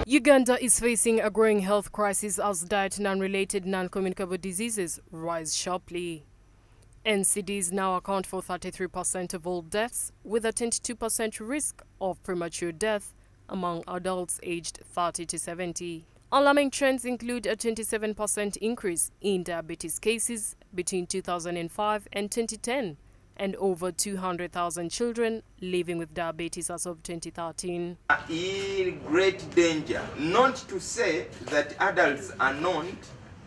Uganda is facing a growing health crisis as diet and unrelated non-communicable diseases rise sharply. NCDs now account for 33% of all deaths, with a 22% risk of premature death among adults aged 30 to 70. Alarming trends include a 27% increase in diabetes cases between 2005 and 2010, and over 200,000 children living with diabetes as of 2013. In great danger, not to say that adults are not,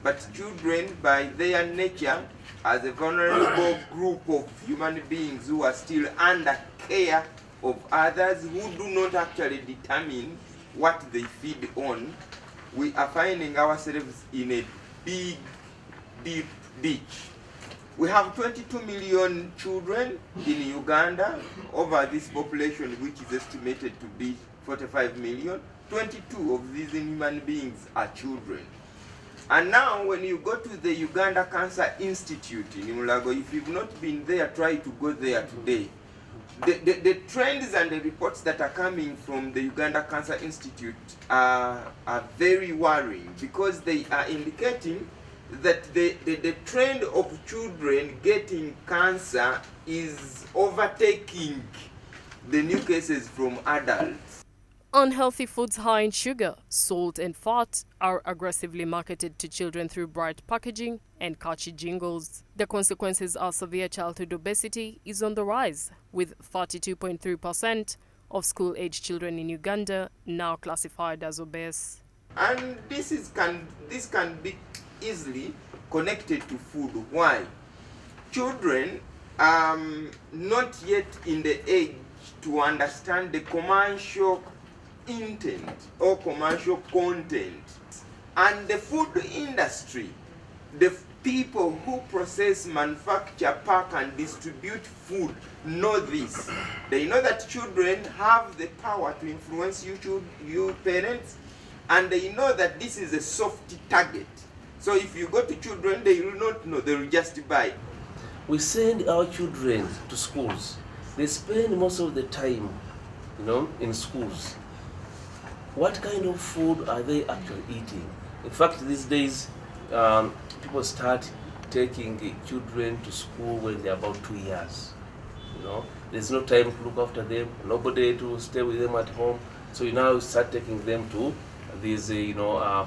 but children by their nature as a vulnerable group of human beings who are still under care of others who do not actually determine what they feed on, we are finding ourselves in a big, deep ditch. We have 22 million children in Uganda over this population, which is estimated to be 45 million. 22 of these human beings are children. And now when you go to the Uganda Cancer Institute in Mulago, if you've not been there, try to go there today. The trends and the reports that are coming from the Uganda Cancer Institute are very worrying, because they are indicating that the trend of children getting cancer is overtaking the new cases from adults. Unhealthy foods high in sugar, salt and fat are aggressively marketed to children through bright packaging and catchy jingles. The consequences are severe childhood obesity is on the rise, with 32.3% of school-aged children in Uganda now classified as obese. And this can be easily connected to food. Why? Children are not yet in the age to understand the commercial intent or commercial content. And the food industry, the people who process, manufacture, pack and distribute food know this. They know that children have the power to influence you parents, and they know that this is a soft target. So if you go to children, they will not know, they will just buy. We send our children to schools. They spend most of the time, in schools. What kind of food are they actually eating? In fact, these days, people start taking the children to school when they're about 2 years. There's no time to look after them, nobody to stay with them at home. So you now start taking them to these,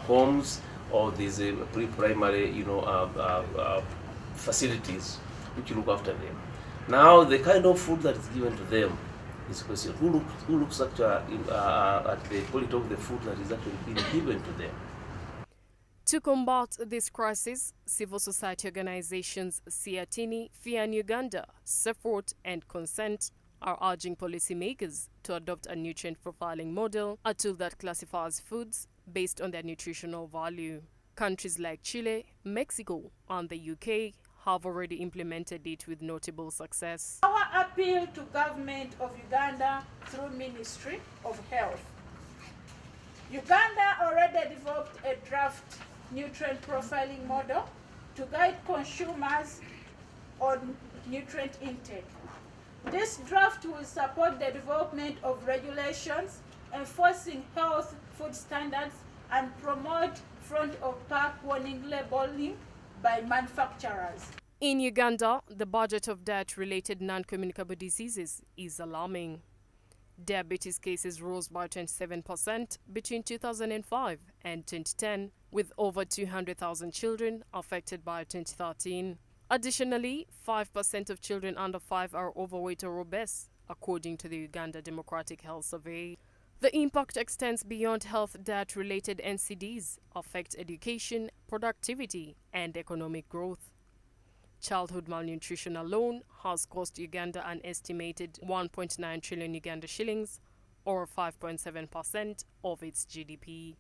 homes or these pre-primary, facilities which look after them. Now, the kind of food that is given to them is a question. Who looks actually at the quality of the food that is actually being given to them? To combat this crisis, civil society organizations SEATINI, FIAN-Uganda, CEFROHT and Consent are urging policymakers to adopt a nutrient profiling model, a tool that classifies foods based on their nutritional value. Countries like Chile, Mexico and the UK have already implemented it with notable success. Our appeal to government of Uganda through Ministry of Health. Uganda already developed a draft nutrient profiling model to guide consumers on nutrient intake. This draft will support the development of regulations enforcing health food standards and promote front-of-pack warning labeling by manufacturers. In Uganda, the budget of diet-related non-communicable diseases is alarming. Diabetes cases rose by 27% between 2005 and 2010, with over 200,000 children affected by 2013. Additionally, 5% of children under 5 are overweight or obese, according to the Uganda Democratic Health Survey. The impact extends beyond health. Diet-related NCDs affect education, productivity, and economic growth. Childhood malnutrition alone has cost Uganda an estimated 1.9 trillion Uganda shillings, or 5.7% of its GDP.